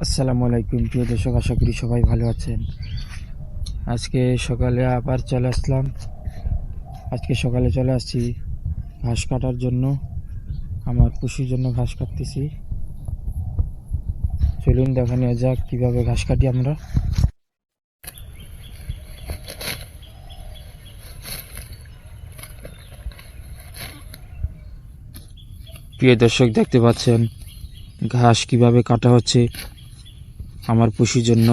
আসসালামু আলাইকুম প্রিয় দর্শক, আশা করি সবাই ভালো আছেন। আজকে সকালে আবার চলে আসলাম। আজকে সকালে চলে আসছি ঘাস কাটার জন্য। আমার পশুর জন্য ঘাস কাটতেছি। চলুন দেখা নেওয়া যাক কীভাবে ঘাস কাটি আমরা। প্রিয় দর্শক, দেখতে পাচ্ছেন ঘাস কিভাবে কাটা হচ্ছে আমার পশুর জন্য।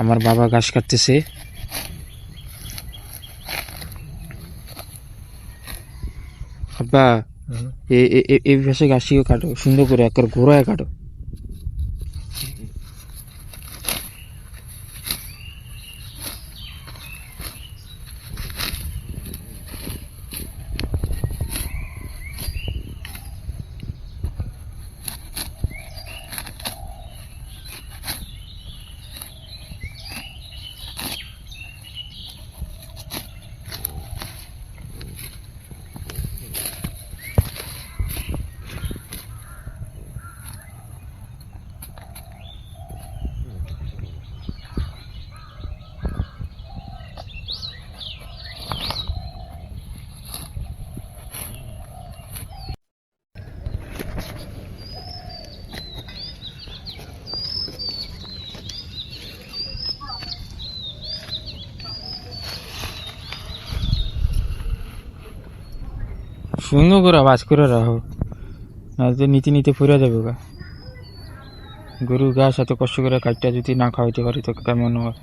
আমার বাবা ঘাস কাটতেছে। আব্বা, এই ঘাসে ঘাসিও কাটো, সুন্দর করে একবার ঘোরায় কাটো। সুন্দর করে আওয়াজ করে রাখো, নয়তো নিতে নিতে ফুরে যাবে গা। গরু ঘাস এত কষ্ট করে কাটটা যদি না খাওয়াইতে পারি তো কেমন হয়।